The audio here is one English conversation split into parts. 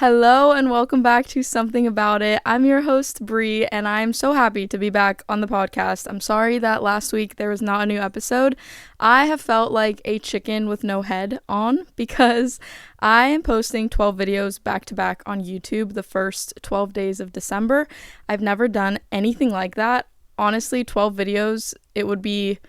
Hello and welcome back to Something About It. I'm your host, Bree, and I'm so happy to be back on the podcast. I'm sorry that last week there was not a new episode. I have felt like a chicken with no head on because I am posting 12 videos back to back on YouTube the first 12 days of December. I've never done anything like that. Honestly, 12 videos, it would be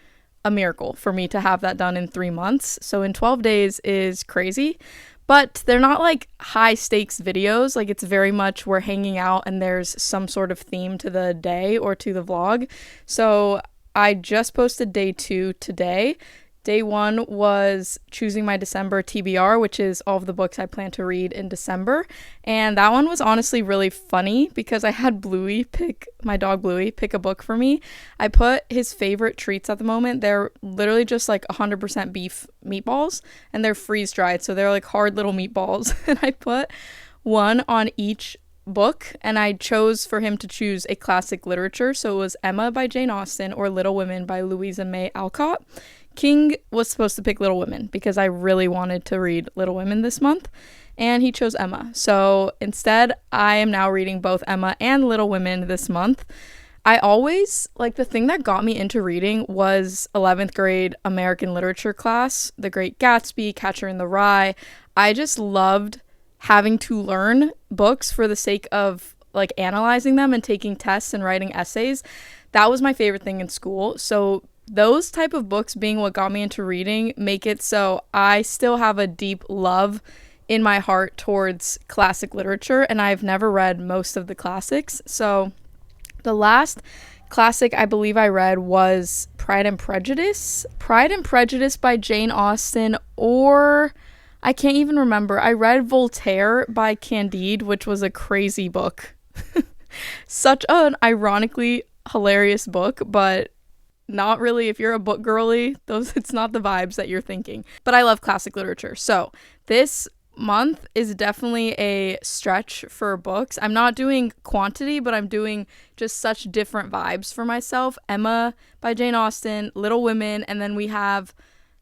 a miracle for me to have that done in 3 months. So in 12 days is crazy. But they're not like high stakes videos. Like it's very much we're hanging out and there's some sort of theme to the day or to the vlog. So I just posted day 2 today. Day 1 was choosing my December TBR, which is all of the books I plan to read in December. And that one was honestly really funny because I had my dog Bluey, pick a book for me. I put his favorite treats at the moment. They're literally just like 100% beef meatballs and they're freeze dried. So they're like hard little meatballs. And I put one on each book and I chose for him to choose a classic literature. So it was Emma by Jane Austen or Little Women by Louisa May Alcott. King was supposed to pick Little Women because I really wanted to read Little Women this month, and he chose Emma. So instead, I am now reading both Emma and Little Women this month. I always, the thing that got me into reading was 11th grade American literature class, The Great Gatsby, Catcher in the Rye. I just loved having to learn books for the sake of analyzing them and taking tests and writing essays. That was my favorite thing in school. So those type of books being what got me into reading make it so I still have a deep love in my heart towards classic literature, and I've never read most of the classics. So the last classic I believe I read was Pride and Prejudice by Jane Austen, or I can't even remember. I read Voltaire by Candide, which was a crazy book. Such an ironically hilarious book, but not really. If you're a book girly, it's not the vibes that you're thinking. But I love classic literature. So this month is definitely a stretch for books. I'm not doing quantity, but I'm doing just such different vibes for myself. Emma by Jane Austen, Little Women, and then we have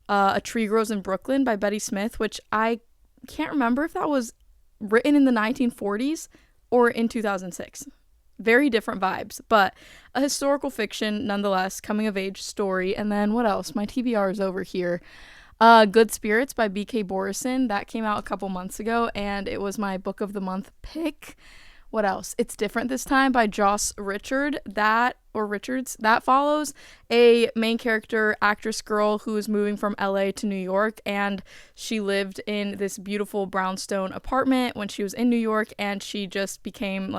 A Tree Grows in Brooklyn by Betty Smith, which I can't remember if that was written in the 1940s or in 2006. Very different vibes, but a historical fiction nonetheless, coming of age story. And then what else? My TBR is over here. Good Spirits by B.K. Borison. That came out a couple months ago and it was my book of the month pick. What else? It's Different This Time by Joss Richards. That follows a main character actress girl who is moving from LA to New York, and she lived in this beautiful brownstone apartment when she was in New York, and she just became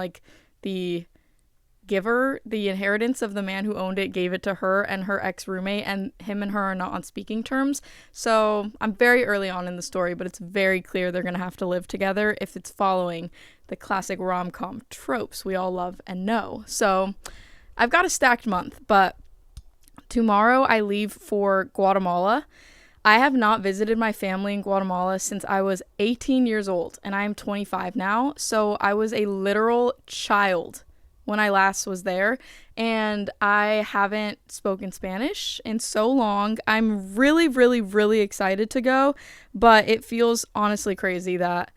the inheritance of the man who owned it gave it to her and her ex-roommate, and him and her are not on speaking terms. So I'm very early on in the story, but it's very clear they're gonna have to live together if it's following the classic rom-com tropes we all love and know. So I've got a stacked month, but tomorrow I leave for Guatemala. I have not visited my family in Guatemala since I was 18 years old, and I am 25 now, so I was a literal child when I last was there, and I haven't spoken Spanish in so long. I'm really, really, really excited to go, but it feels honestly crazy that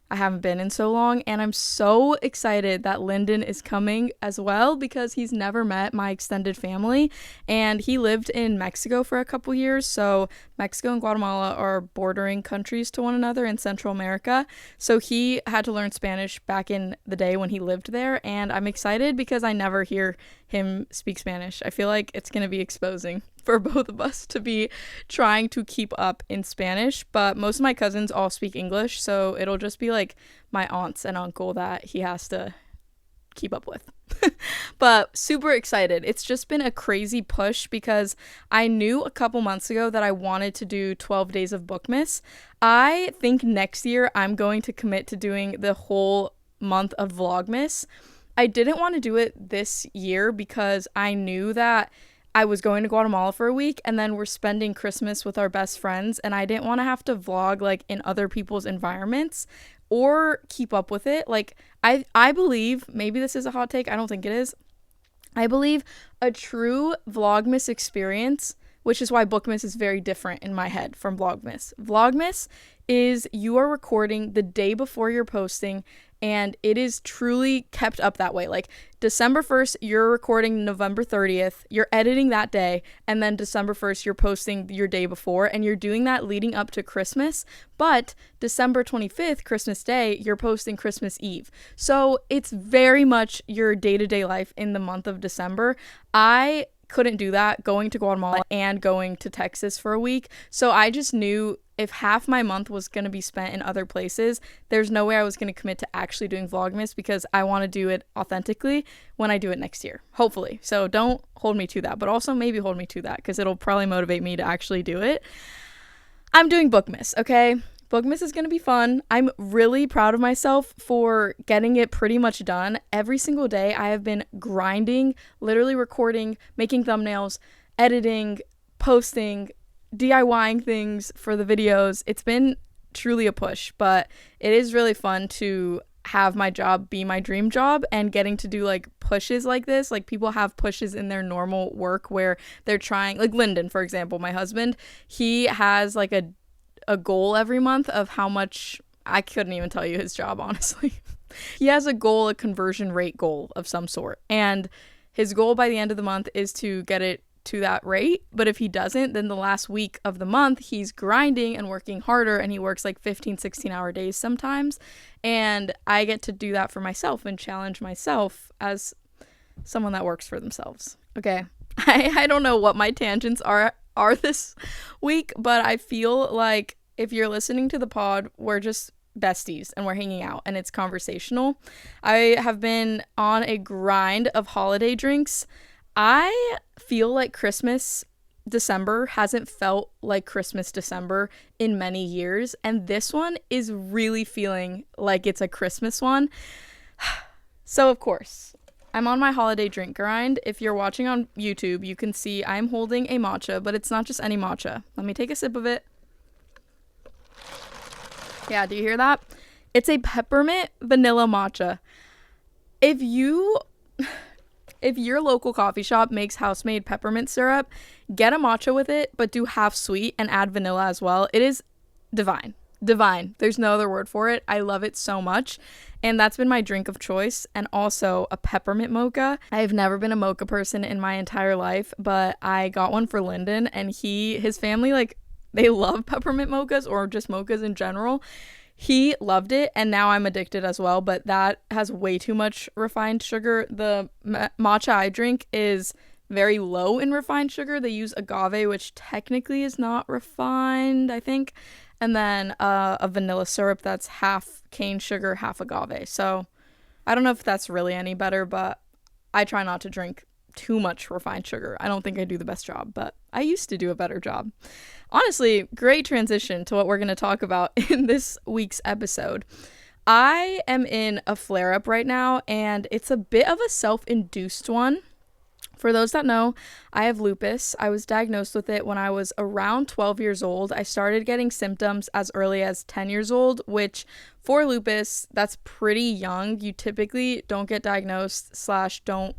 I haven't been in so long, and I'm so excited that Lyndon is coming as well because he's never met my extended family, and he lived in Mexico for a couple years. So Mexico and Guatemala are bordering countries to one another in Central America, so he had to learn Spanish back in the day when he lived there, and I'm excited because I never hear him speak Spanish. I feel like it's going to be exposing for both of us to be trying to keep up in Spanish, but most of my cousins all speak English, so it'll just be my aunts and uncle that he has to keep up with. But super excited. It's just been a crazy push because I knew a couple months ago that I wanted to do 12 days of Bookmas. I think next year I'm going to commit to doing the whole month of Vlogmas. I didn't want to do it this year because I knew that I was going to Guatemala for a week and then we're spending Christmas with our best friends, and I didn't want to have to vlog in other people's environments or keep up with it. I believe, maybe this is a hot take, I don't think it is. I believe a true Vlogmas experience, which is why Bookmas is very different in my head from Vlogmas. Vlogmas is you are recording the day before you're posting, and it is truly kept up that way. Like December 1st, you're recording November 30th, you're editing that day, and then December 1st, you're posting your day before, and you're doing that leading up to Christmas. But December 25th, Christmas Day, you're posting Christmas Eve. So it's very much your day-to-day life in the month of December. I couldn't do that going to Guatemala and going to Texas for a week. So I just knew if half my month was going to be spent in other places, there's no way I was going to commit to actually doing Vlogmas, because I want to do it authentically when I do it next year, hopefully. So don't hold me to that, but also maybe hold me to that, because it'll probably motivate me to actually do it. I'm doing Bookmas, okay? Bookmas is going to be fun. I'm really proud of myself for getting it pretty much done. Every single day I have been grinding, literally recording, making thumbnails, editing, posting, DIYing things for the videos. It's been truly a push, but it is really fun to have my job be my dream job, and getting to do like pushes like this. Like people have pushes in their normal work where they're trying, like Lyndon, for example, my husband, he has like a goal every month of how much, I couldn't even tell you his job, honestly. He has a goal, a conversion rate goal of some sort, and his goal by the end of the month is to get it to that rate. But if he doesn't, then the last week of the month he's grinding and working harder, and he works like 15-16 hour days sometimes, and I get to do that for myself and challenge myself as someone that works for themselves. Okay, I don't know what my tangents are this week, but I feel like if you're listening to the pod, we're just besties and we're hanging out and it's conversational. I have been on a grind of holiday drinks. I feel like Christmas December hasn't felt like Christmas December in many years, and this one is really feeling like it's a Christmas one. So of course, I'm on my holiday drink grind. If you're watching on YouTube, you can see I'm holding a matcha, but it's not just any matcha. Let me take a sip of it. Yeah, do you hear that? It's a peppermint vanilla matcha. If your local coffee shop makes house-made peppermint syrup, get a matcha with it, but do half sweet and add vanilla as well. It is divine. Divine. There's no other word for it. I love it so much. And that's been my drink of choice. And also a peppermint mocha. I have never been a mocha person in my entire life, but I got one for Lyndon, and his family, like, they love peppermint mochas or just mochas in general. He loved it, and now I'm addicted as well, but that has way too much refined sugar. The matcha I drink is very low in refined sugar. They use agave, which technically is not refined, I think. And then a vanilla syrup that's half cane sugar, half agave. So I don't know if that's really any better, but I try not to drink too much refined sugar. I don't think I do the best job, but I used to do a better job. Honestly, great transition to what we're going to talk about in this week's episode. I am in a flare-up right now, and it's a bit of a self-induced one. For those that know, I have lupus. I was diagnosed with it when I was around 12 years old. I started getting symptoms as early as 10 years old, which for lupus, that's pretty young. You typically don't get diagnosed / don't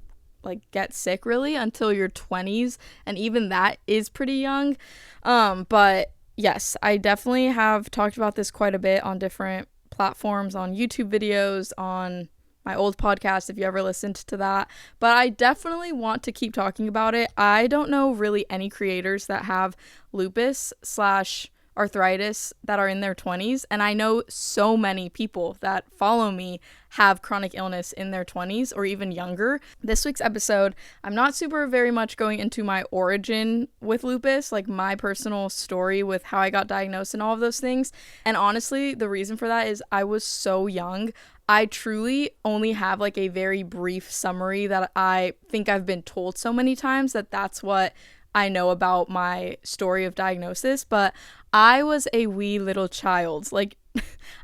get sick really until your 20s, and even that is pretty young. But yes, I definitely have talked about this quite a bit on different platforms, on YouTube videos, on my old podcast, if you ever listened to that, but I definitely want to keep talking about it. I don't know really any creators that have lupus / arthritis that are in their 20s, and I know so many people that follow me have chronic illness in their 20s or even younger. This week's episode, I'm not very much going into my origin with lupus, like my personal story with how I got diagnosed and all of those things, and honestly, the reason for that is I was so young. I truly only have like a very brief summary that I think I've been told so many times that that's what I know about my story of diagnosis, but I was a wee little child. Like,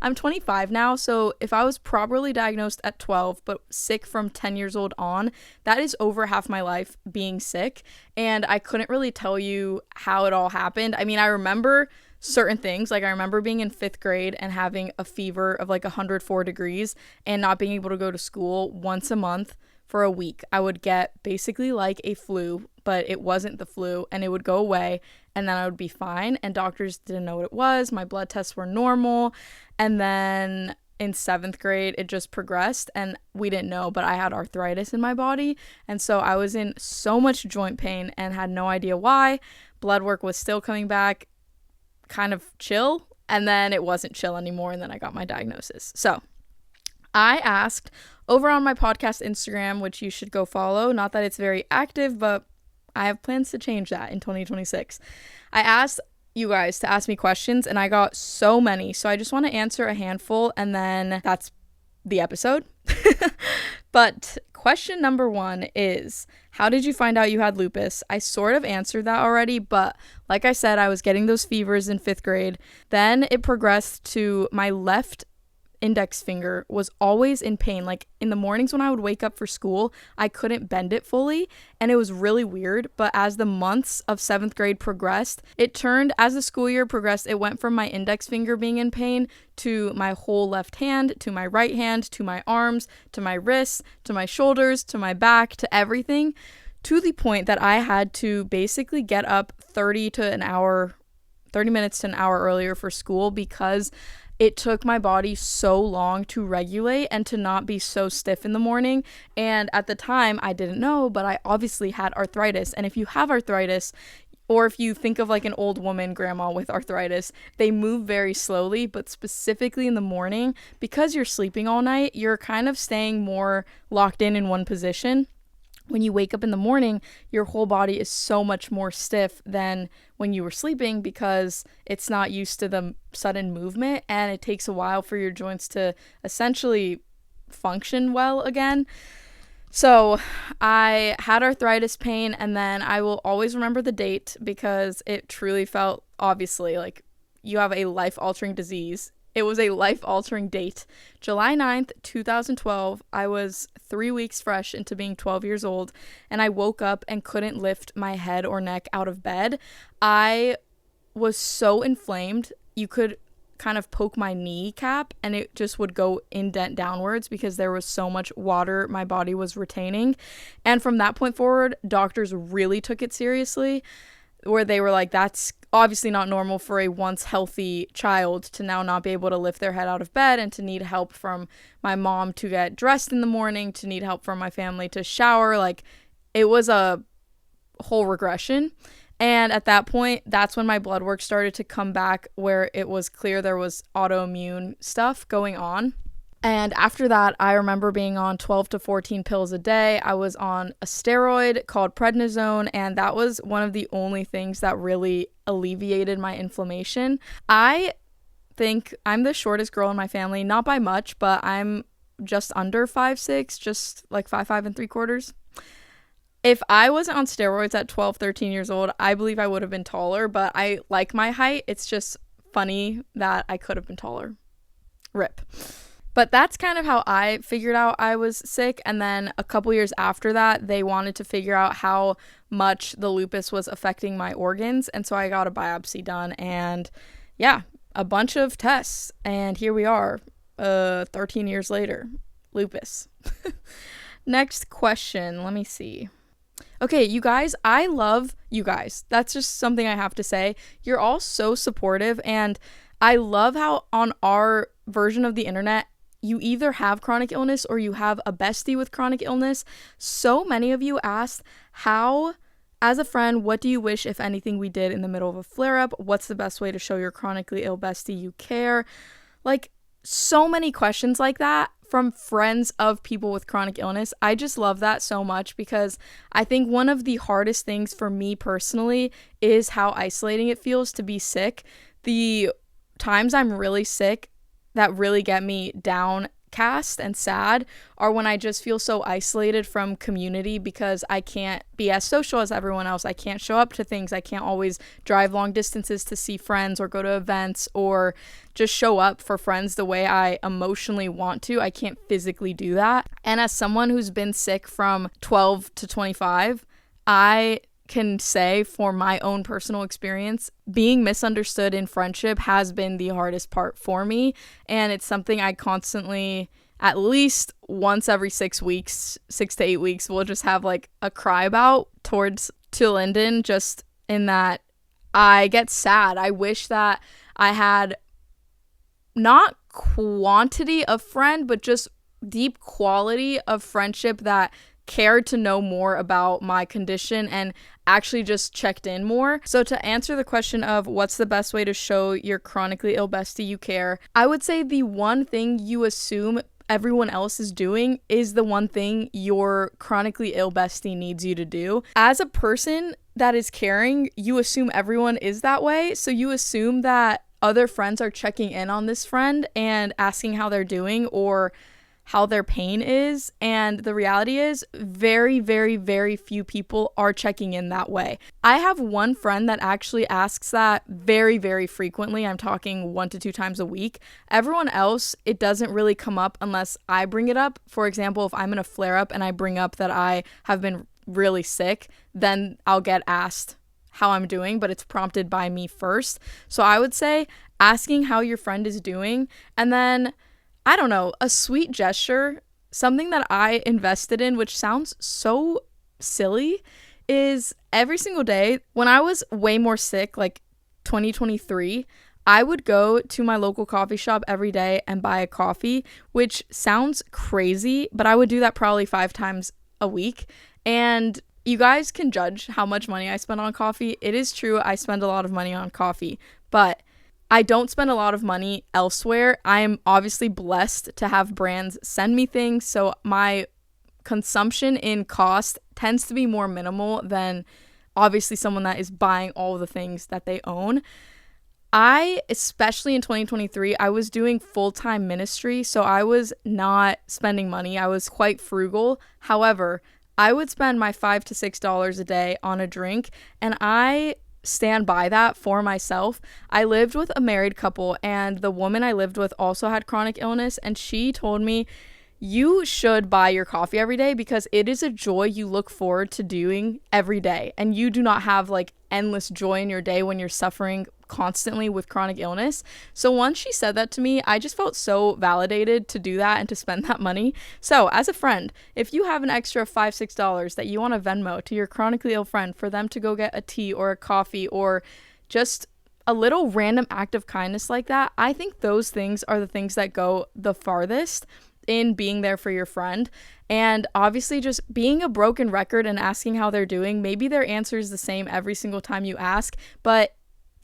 I'm 25 now, so if I was properly diagnosed at 12 but sick from 10 years old on, that is over half my life being sick, and I couldn't really tell you how it all happened. I mean, I remember certain things, like I remember being in 5th grade and having a fever of like 104 degrees and not being able to go to school once a month for a week. I would get basically like a flu, but it wasn't the flu, and it would go away, and then I would be fine, and doctors didn't know what it was. My blood tests were normal, and then in 7th grade it just progressed, and we didn't know, but I had arthritis in my body, and so I was in so much joint pain and had no idea why. Blood work was still coming back kind of chill, and then it wasn't chill anymore, and then I got my diagnosis. So I asked over on my podcast Instagram, which you should go follow, not that it's very active, but I have plans to change that in 2026. I asked you guys to ask me questions, and I got so many, so I just want to answer a handful, and then that's the episode. But question number 1 is, how did you find out you had lupus? I sort of answered that already, but like I said, I was getting those fevers in 5th grade. Then it progressed to my left index finger was always in pain. Like in the mornings when I would wake up for school, I couldn't bend it fully, and it was really weird. But as the months of 7th grade progressed, as the school year progressed, it went from my index finger being in pain to my whole left hand, to my right hand, to my arms, to my wrists, to my shoulders, to my back, to everything, to the point that I had to basically get up 30 minutes to an hour earlier for school, because it took my body so long to regulate and to not be so stiff in the morning. And at the time, I didn't know, but I obviously had arthritis. And if you have arthritis, or if you think of like an old woman, grandma with arthritis, they move very slowly, but specifically in the morning, because you're sleeping all night, you're kind of staying more locked in one position. When you wake up in the morning, your whole body is so much more stiff than when you were sleeping, because it's not used to the sudden movement, and it takes a while for your joints to essentially function well again. So I had arthritis pain, and then I will always remember the date, because it truly felt, obviously, like you have a life-altering disease. It was a life-altering date. July 9th, 2012, I was 3 weeks fresh into being 12 years old, and I woke up and couldn't lift my head or neck out of bed. I was so inflamed. You could kind of poke my kneecap, and it just would go indent downwards because there was so much water my body was retaining. And from that point forward, doctors really took it seriously, where they were like, that's obviously not normal for a once healthy child to now not be able to lift their head out of bed, and to need help from my mom to get dressed in the morning, to need help from my family to shower. Like, it was a whole regression. And at that point, that's when my blood work started to come back, where it was clear there was autoimmune stuff going on. And after that, I remember being on 12 to 14 pills a day. I was on a steroid called prednisone, and that was one of the only things that really alleviated my inflammation. I think I'm the shortest girl in my family, not by much, but I'm just under 5'6", just like 5'5 3/4". If I wasn't on steroids at 12, 13 years old, I believe I would have been taller, but I like my height. It's just funny that I could have been taller. RIP. But that's kind of how I figured out I was sick. And then a couple years after that, they wanted to figure out how much the lupus was affecting my organs. And so I got a biopsy done, and yeah, a bunch of tests. And here we are, 13 years later, lupus. Next question. Let me see. Okay, you guys, I love you guys. That's just something I have to say. You're all so supportive, and I love how on our version of the internet, you either have chronic illness or you have a bestie with chronic illness. So many of you asked, how, as a friend, what do you wish, if anything, we did in the middle of a flare-up? What's the best way to show your chronically ill bestie you care? Like, so many questions like that from friends of people with chronic illness. I just love that so much, because I think one of the hardest things for me personally is how isolating it feels to be sick. The times I'm really sick that really get me downcast and sad are when I just feel so isolated from community, because I can't be as social as everyone else. I can't show up to things. I can't always drive long distances to see friends or go to events or just show up for friends the way I emotionally want to. I can't physically do that. And as someone who's been sick from 12 to 25, I can say, for my own personal experience, being misunderstood in friendship has been the hardest part for me, and it's something I constantly, at least once every 6 to 8 weeks, will just have like a cry about to Lyndon, just in that I get sad. I wish that I had not quantity of friend, but just deep quality of friendship that cared to know more about my condition and actually just checked in more. So to answer the question of what's the best way to show your chronically ill bestie you care, I would say the one thing you assume everyone else is doing is the one thing your chronically ill bestie needs you to do. As a person that is caring, you assume everyone is that way. So you assume that other friends are checking in on this friend and asking how they're doing or how their pain is. And the reality is very, very, very few people are checking in that way. I have one friend that actually asks that very, very frequently. I'm talking 1 to 2 times a week. Everyone else, it doesn't really come up unless I bring it up. For example, if I'm in a flare up and I bring up that I have been really sick, then I'll get asked how I'm doing, but it's prompted by me first. So I would say asking how your friend is doing, and then I don't know, a sweet gesture, something that I invested in, which sounds so silly, is every single day when I was way more sick, like 2023, I would go to my local coffee shop every day and buy a coffee, which sounds crazy, but I would do that probably 5 times a week. And you guys can judge how much money I spend on coffee. It is true, I spend a lot of money on coffee, but I don't spend a lot of money elsewhere. I am obviously blessed to have brands send me things, so my consumption in cost tends to be more minimal than obviously someone that is buying all the things that they own. Especially in 2023, I was doing full-time ministry, so I was not spending money. I was quite frugal. However, I would spend my $5 to $6 a day on a drink, and I stand by that for myself. I lived with a married couple, and the woman I lived with also had chronic illness, and she told me, you should buy your coffee every day because it is a joy you look forward to doing every day, and you do not have like endless joy in your day when you're suffering constantly with chronic illness. So once she said that to me, I just felt so validated to do that and to spend that money. So as a friend, if you have an extra $5, $6 that you want to Venmo to your chronically ill friend for them to go get a tea or a coffee or just a little random act of kindness like that, I think those things are the things that go the farthest in being there for your friend. And obviously just being a broken record and asking how they're doing, maybe their answer is the same every single time you ask, but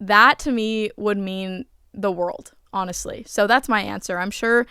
that to me would mean the world, honestly. So that's my answer. I'm sure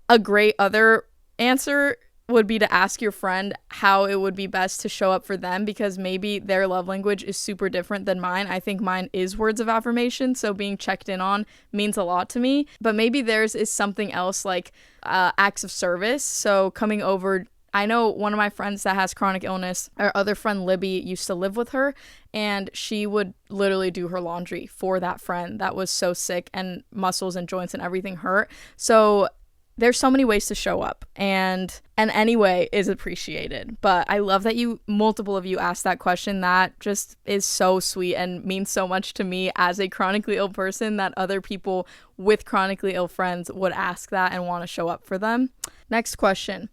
a great other answer would be to ask your friend how it would be best to show up for them, because maybe their love language is super different than mine. I think mine is words of affirmation, so being checked in on means a lot to me. But maybe theirs is something else, like acts of service. So coming over, I know one of my friends that has chronic illness, our other friend Libby used to live with her, and she would literally do her laundry for that friend that was so sick and muscles and joints and everything hurt. So there's so many ways to show up, and any way is appreciated. But I love that multiple of you asked that question. That just is so sweet and means so much to me as a chronically ill person, that other people with chronically ill friends would ask that and want to show up for them. Next question.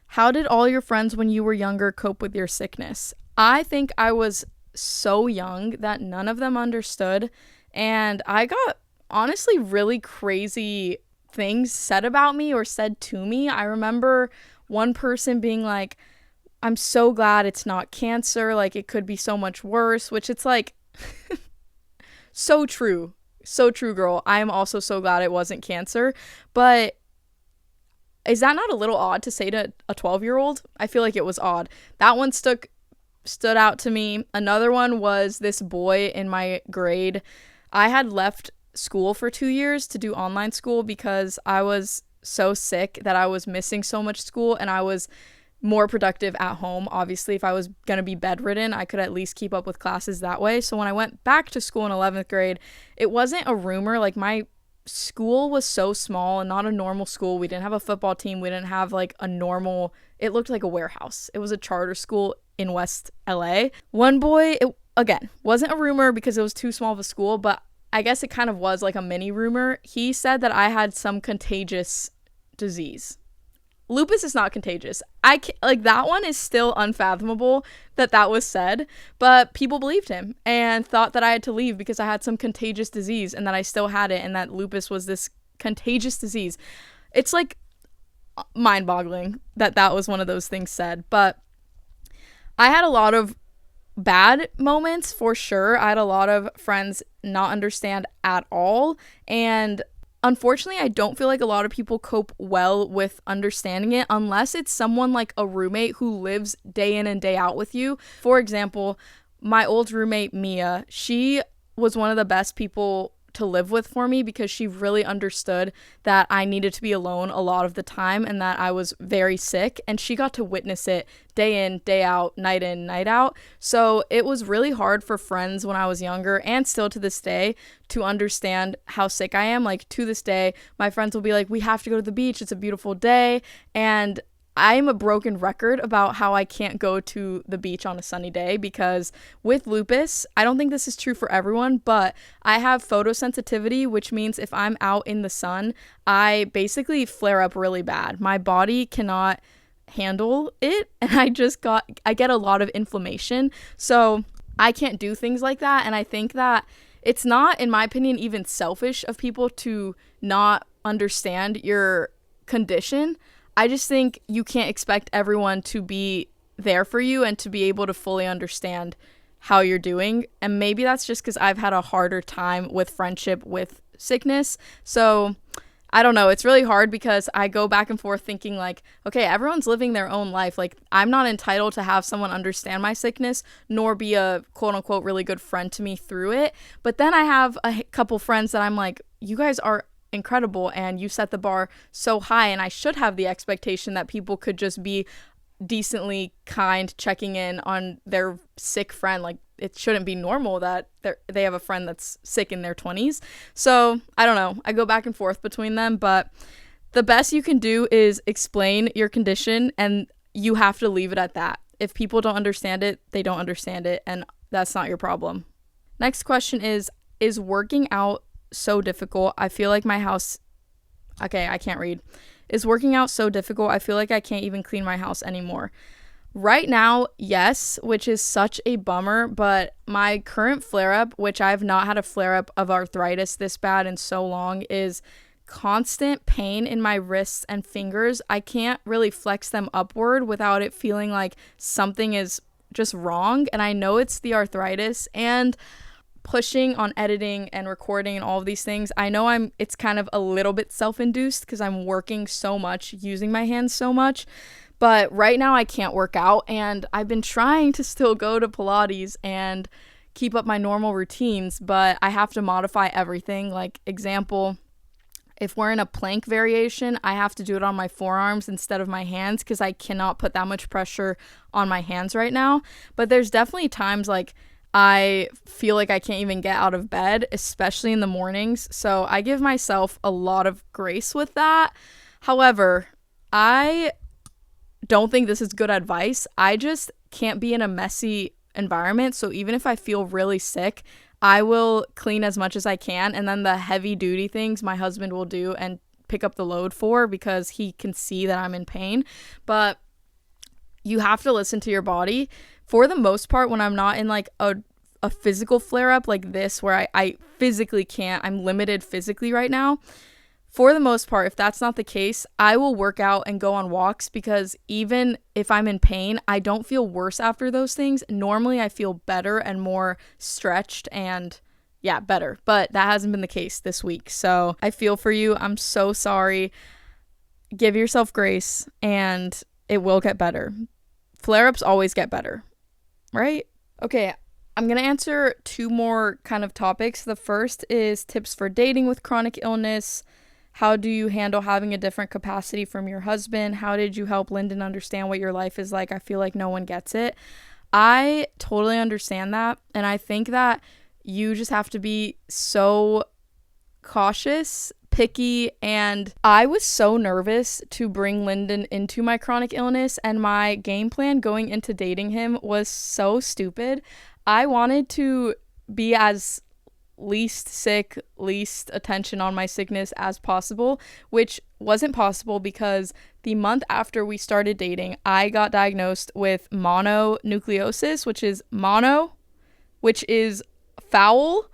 How did all your friends when you were younger cope with your sickness? I think I was so young that none of them understood, and I got honestly really crazy things said about me or said to me. I remember one person being like, I'm so glad it's not cancer, like it could be so much worse, which it's like so true, girl. I am also so glad it wasn't cancer. But is that not a little odd to say to a 12-year-old? I feel like it was odd. That one stood out to me. Another one was this boy in my grade. I had left school for 2 years to do online school because I was so sick that I was missing so much school, and I was more productive at home. Obviously, if I was going to be bedridden, I could at least keep up with classes that way. So when I went back to school in 11th grade, it wasn't a rumor. Like, my school was so small and not a normal school. We didn't have a football team. We didn't have like a normal, it looked like a warehouse. It was a charter school in West LA. One boy, it again wasn't a rumor because it was too small of a school, but I guess it kind of was like a mini rumor. He said that I had some contagious disease. Lupus is not contagious. Like, that one is still unfathomable that was said, but people believed him and thought that I had to leave because I had some contagious disease and that I still had it, and that lupus was this contagious disease. It's like mind-boggling that was one of those things said. But I had a lot of bad moments for sure. I had a lot of friends not understand at all, and unfortunately I don't feel like a lot of people cope well with understanding it unless it's someone like a roommate who lives day in and day out with you. For example, my old roommate Mia, she was one of the best people to live with for me because she really understood that I needed to be alone a lot of the time and that I was very sick, and she got to witness it day in, day out, night in, night out. So it was really hard for friends when I was younger, and still to this day, to understand how sick I am. Like, to this day, my friends will be like, we have to go to the beach, it's a beautiful day, and I'm a broken record about how I can't go to the beach on a sunny day because with lupus, I don't think this is true for everyone, but I have photosensitivity, which means if I'm out in the sun, I basically flare up really bad. My body cannot handle it, and I get a lot of inflammation. So I can't do things like that, and I think that it's not, in my opinion, even selfish of people to not understand your condition. I just think you can't expect everyone to be there for you and to be able to fully understand how you're doing. And maybe that's just because I've had a harder time with friendship with sickness. So I don't know. It's really hard because I go back and forth thinking like, okay, everyone's living their own life. Like, I'm not entitled to have someone understand my sickness nor be a quote unquote really good friend to me through it. But then I have a couple friends that I'm like, you guys are incredible and you set the bar so high, and I should have the expectation that people could just be decently kind, checking in on their sick friend. Like, it shouldn't be normal that they have a friend that's sick in their 20s. So I don't know, I go back and forth between them, but the best you can do is explain your condition, and you have to leave it at that. If people don't understand it, they don't understand it, and that's not your problem. Next question is working out so difficult? I feel like my house... Okay, I can't read. Is working out so difficult? I feel like I can't even clean my house anymore. Right now, yes, which is such a bummer, but my current flare-up, which I've not had a flare-up of arthritis this bad in so long, is constant pain in my wrists and fingers. I can't really flex them upward without it feeling like something is just wrong, and I know it's the arthritis, and pushing on editing and recording and all of these things, I know it's kind of a little bit self-induced because I'm working so much, using my hands so much, but right now I can't work out, and I've been trying to still go to Pilates and keep up my normal routines, but I have to modify everything. Like, example, if we're in a plank variation, I have to do it on my forearms instead of my hands because I cannot put that much pressure on my hands right now. But there's definitely times like I feel like I can't even get out of bed, especially in the mornings. So I give myself a lot of grace with that. However, I don't think this is good advice. I just can't be in a messy environment. So even if I feel really sick, I will clean as much as I can. And then the heavy duty things my husband will do and pick up the load for because he can see that I'm in pain. But you have to listen to your body. For the most part, when I'm not in like a physical flare-up like this where I physically can't, I'm limited physically right now, for the most part, if that's not the case, I will work out and go on walks because even if I'm in pain, I don't feel worse after those things. Normally, I feel better and more stretched and better. But that hasn't been the case this week. So I feel for you. I'm so sorry. Give yourself grace and it will get better. Flare-ups always get better, right? Okay, I'm going to answer two more kind of topics. The first is tips for dating with chronic illness. How do you handle having a different capacity from your husband? How did you help Lyndon understand what your life is like? I feel like no one gets it. I totally understand that. And I think that you just have to be so cautious, picky, and I was so nervous to bring Lyndon into my chronic illness, and my game plan going into dating him was so stupid. I wanted to be as least sick, least attention on my sickness as possible, which wasn't possible because the month after we started dating, I got diagnosed with mononucleosis, which is foul.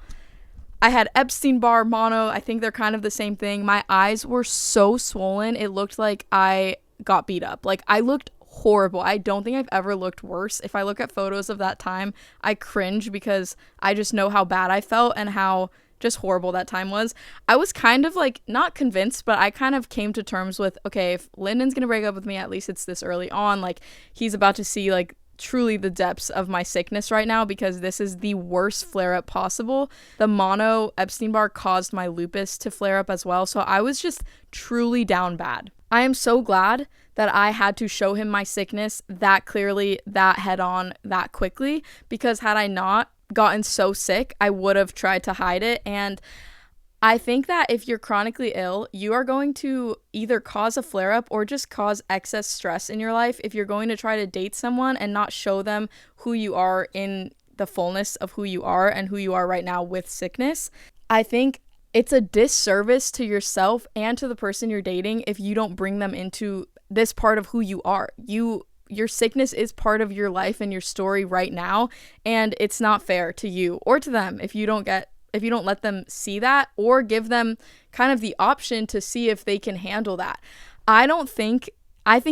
I had Epstein-Barr, mono. I think they're kind of the same thing. My eyes were so swollen. It looked like I got beat up. Like, I looked horrible. I don't think I've ever looked worse. If I look at photos of that time, I cringe because I just know how bad I felt and how just horrible that time was. I was kind of like not convinced, but I kind of came to terms with, okay, if Lyndon's gonna break up with me, at least it's this early on. Like, he's about to see like truly the depths of my sickness right now, because this is the worst flare up possible. The mono Epstein-Barr caused my lupus to flare up as well, so I was just truly down bad. I am so glad that I had to show him my sickness that clearly, that head on, that quickly, because had I not gotten so sick, I would have tried to hide it. And I think that if you're chronically ill, you are going to either cause a flare-up or just cause excess stress in your life if you're going to try to date someone and not show them who you are in the fullness of who you are and who you are right now with sickness. I think it's a disservice to yourself and to the person you're dating if you don't bring them into this part of who you are. Your sickness is part of your life and your story right now, and it's not fair to you or to them if you don't let them see that or give them kind of the option to see if they can handle that. I think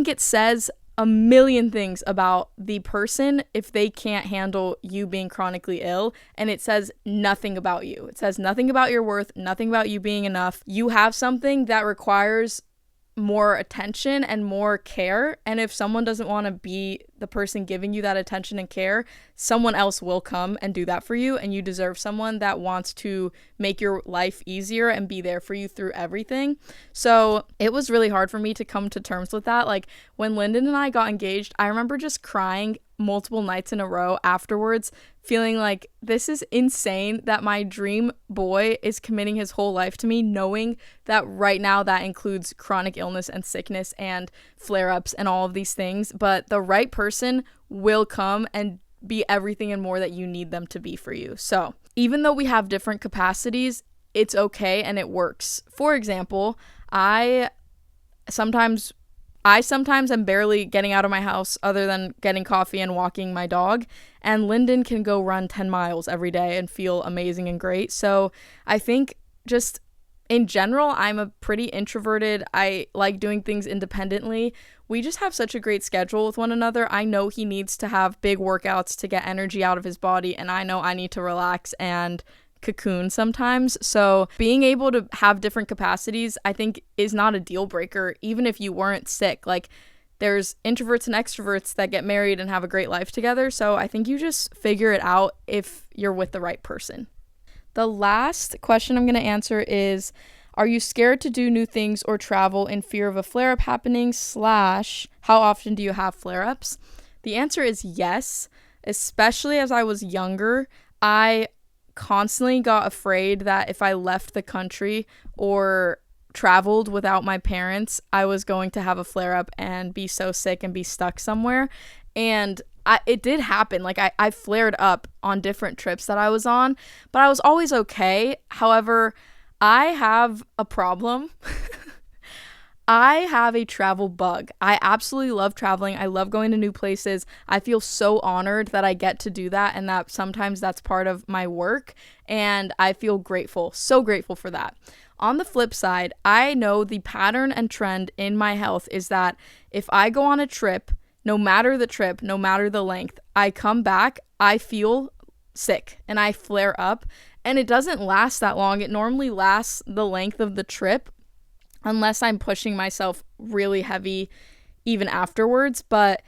it says a million things about the person if they can't handle you being chronically ill, and it says nothing about you. It says nothing about your worth, nothing about you being enough. You have something that requires more attention and more care, and if someone doesn't want to be the person giving you that attention and care, someone else will come and do that for you, and you deserve someone that wants to make your life easier and be there for you through everything. So it was really hard for me to come to terms with that. Like, when Lyndon and I got engaged, I remember just crying multiple nights in a row afterwards, feeling like this is insane that my dream boy is committing his whole life to me, knowing that right now that includes chronic illness and sickness and flare-ups and all of these things, but the right person will come and be everything and more that you need them to be for you. So even though we have different capacities, it's okay and it works. For example, I sometimes am barely getting out of my house other than getting coffee and walking my dog, and Lyndon can go run 10 miles every day and feel amazing and great. So I think just in general, I'm a pretty introverted. I like doing things independently. We just have such a great schedule with one another. I know he needs to have big workouts to get energy out of his body, and I know I need to relax and cocoon sometimes. So being able to have different capacities, I think, is not a deal breaker, even if you weren't sick. Like, there's introverts and extroverts that get married and have a great life together. So I think you just figure it out if you're with the right person. The last question I'm going to answer is, are you scared to do new things or travel in fear of a flare-up happening / how often do you have flare-ups? The answer is yes, especially as I was younger. I constantly got afraid that if I left the country or traveled without my parents, I was going to have a flare-up and be so sick and be stuck somewhere. And it did happen. Like, I flared up on different trips that I was on, but I was always okay. However, I have a problem. I have a travel bug. I absolutely love traveling. I love going to new places. I feel so honored that I get to do that, and that sometimes that's part of my work, and I feel grateful, so grateful for that. On the flip side, I know the pattern and trend in my health is that if I go on a trip, no matter the trip, no matter the length, I come back, I feel sick and I flare up, and it doesn't last that long. It normally lasts the length of the trip, unless I'm pushing myself really heavy even afterwards. But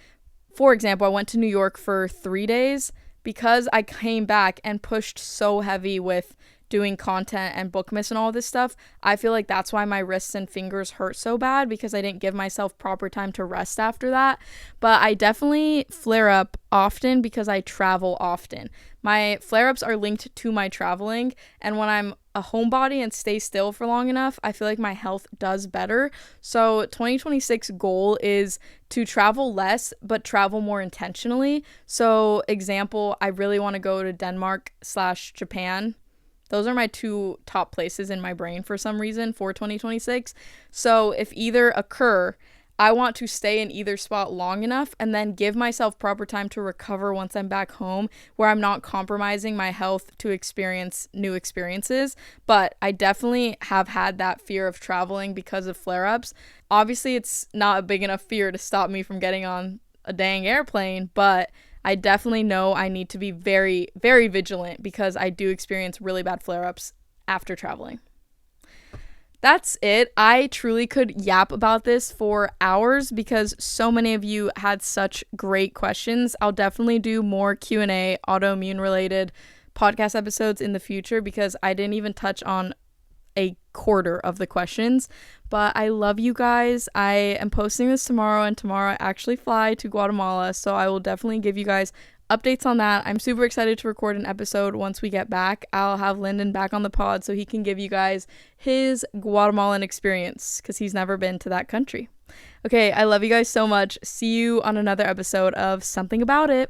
for example, I went to New York for 3 days because I came back and pushed so heavy with doing content and Bookmas and all this stuff. I feel like that's why my wrists and fingers hurt so bad, because I didn't give myself proper time to rest after that. But I definitely flare up often because I travel often. My flare-ups are linked to my traveling, and when I'm a homebody and stay still for long enough, I feel like my health does better. So 2026 goal is to travel less but travel more intentionally. So example, I really want to go to Denmark / Japan. Those are my two top places in my brain for some reason for 2026. So if either occur, I want to stay in either spot long enough and then give myself proper time to recover once I'm back home, where I'm not compromising my health to experience new experiences. But I definitely have had that fear of traveling because of flare-ups. Obviously, it's not a big enough fear to stop me from getting on a dang airplane, but I definitely know I need to be very, very vigilant because I do experience really bad flare-ups after traveling. That's it. I truly could yap about this for hours because so many of you had such great questions. I'll definitely do more Q&A, autoimmune related podcast episodes in the future because I didn't even touch on a quarter of the questions. But I love you guys. I am posting this tomorrow, and tomorrow I actually fly to Guatemala, so I will definitely give you guys updates on that. I'm super excited to record an episode once we get back. I'll have Lyndon back on the pod so he can give you guys his Guatemalan experience because he's never been to that country. Okay, I love you guys so much. See you on another episode of Something About It.